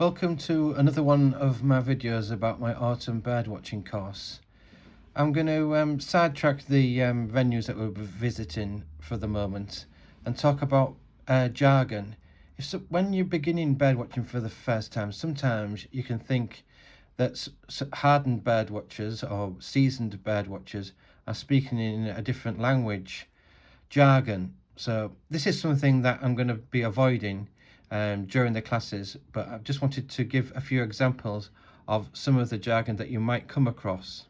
Welcome to another one of my videos about my autumn birdwatching course. I'm going to sidetrack the venues that we'll be visiting for the moment and talk about jargon. When you're beginning birdwatching for the first time, sometimes you can think that hardened birdwatchers or seasoned birdwatchers are speaking in a different language, jargon. So this is something that I'm going to be avoiding during the classes, but I just wanted to give a few examples of some of the jargon that you might come across.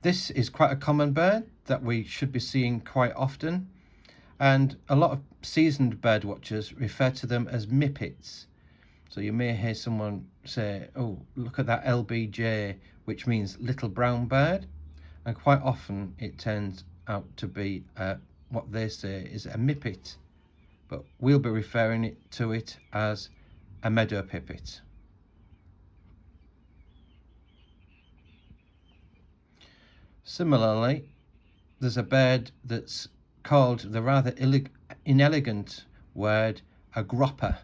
This is quite a common bird that we should be seeing quite often, and a lot of seasoned bird watchers refer to them as mippets. So you may hear someone say, oh, look at that LBJ, which means little brown bird, and quite often it turns out to be what they say is a mippet, but we'll be referring to it as a meadow pipit. Similarly, there's a bird that's called the rather inelegant word a gropper.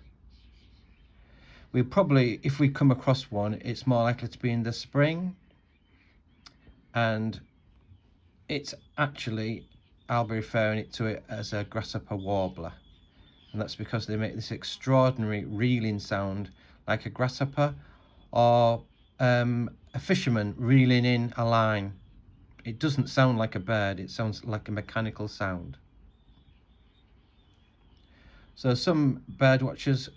We probably, if we come across one, it's more likely to be in the spring, and it's actually, I'll be referring to it as a grasshopper warbler. And that's because they make this extraordinary reeling sound like a grasshopper or a fisherman reeling in a line. It doesn't sound like a bird, it sounds like a mechanical sound. So some bird watchers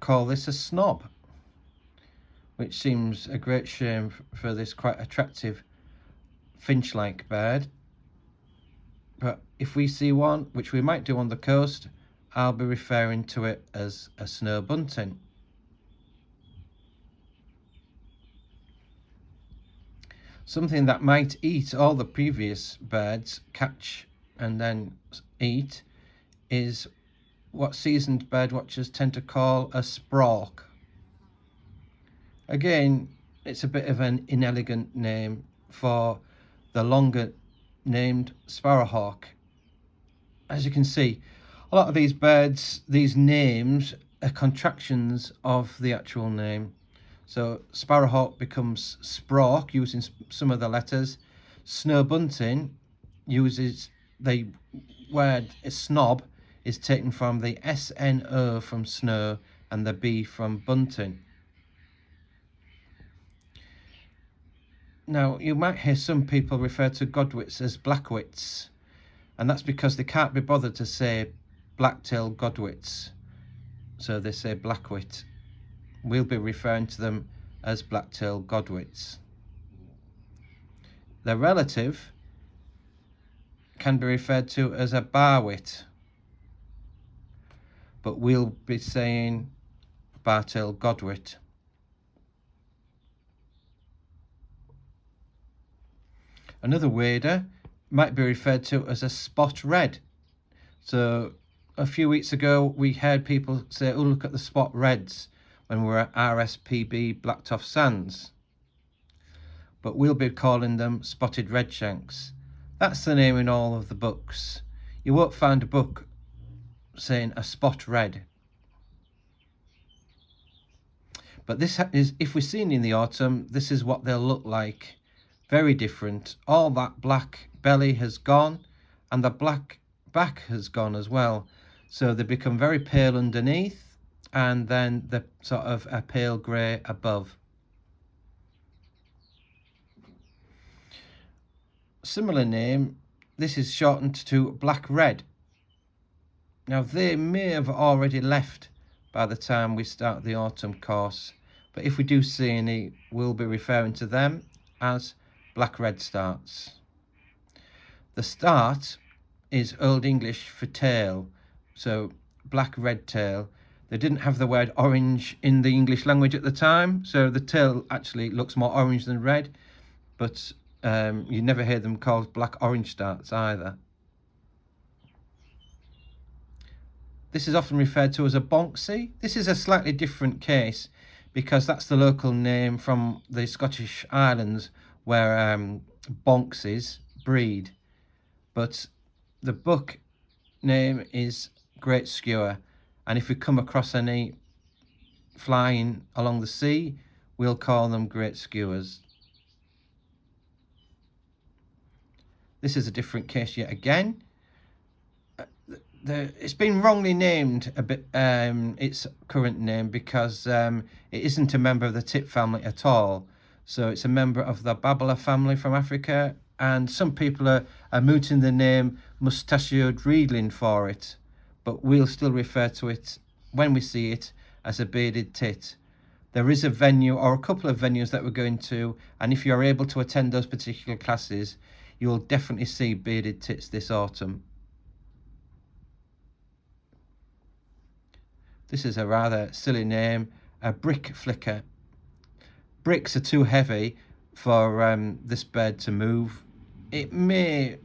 call this a snob, which seems a great shame for this quite attractive finch-like bird. But if we see one, which we might do on the coast, I'll be referring to it as a snow bunting. Something that might eat all the previous birds, catch and then eat, is what seasoned birdwatchers tend to call a sprock. Again, it's a bit of an inelegant name for the longer named sparrowhawk. As you can see, a lot of these birds, these names are contractions of the actual name. So sparrowhawk becomes sprock using some of the letters. Snow bunting uses the word snob is taken from the SNO from snow and the B from bunting. Now, you might hear some people refer to godwits as blackwits, and that's because they can't be bothered to say black-tailed godwits, so they say blackwit. We'll be referring to them as black-tailed godwits. Their relative can be referred to as a barwit, but we'll be saying bar-tailed godwit. Another wader might be referred to as a spot red. So a few weeks ago we heard people say, oh, look at the spot reds when we were at RSPB Blacktoft Sands, but we'll be calling them spotted redshanks. That's the name in all of the books. You won't find a book saying a spot red. But this is, if we're seeing in the autumn, this is what they'll look like. Very different. All that black belly has gone and the black back has gone as well. So they become very pale underneath and then the sort of a pale grey above. Similar name, this is shortened to black red. Now they may have already left by the time we start the autumn course, but if we do see any, we'll be referring to them as black red starts. The start is Old English for tail, so black red tail. They didn't have the word orange in the English language at the time, so the tail actually looks more orange than red, but you never hear them called black orange starts either. This is often referred to as a bonksy. This is a slightly different case because that's the local name from the Scottish Islands where bonksies breed, but the book name is Great Skewer, and if we come across any flying along the sea, we'll call them great skuas. This is a different case yet again. It's been wrongly named a bit, its current name, because it isn't a member of the tit family at all. So it's a member of the babbler family from Africa, and some people are mooting the name mustachioed reedling for it, but we'll still refer to it when we see it as a bearded tit. There is a venue or a couple of venues that we're going to, and if you're able to attend those particular classes, you'll definitely see bearded tits this autumn. This is a rather silly name, a brick flicker. Bricks are too heavy for this bird to move. It may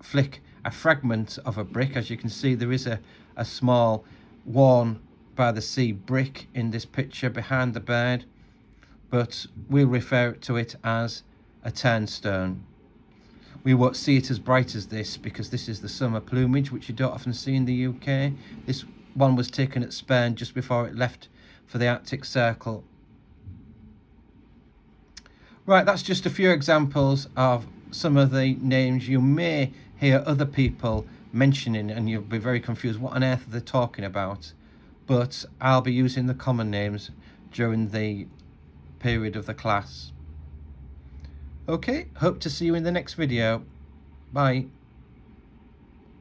flick a fragment of a brick. As you can see, there is a small worn by the sea brick in this picture behind the bird, but we'll refer to it as a turnstone. We won't see it as bright as this because this is the summer plumage, which you don't often see in the UK. This one was taken at Spain just before it left for the Arctic Circle. Right, that's just a few examples of some of the names you may hear other people mentioning, and you'll be very confused. What on earth are they talking about? But I'll be using the common names during the period of the class. Okay, hope to see you in the next video. Bye.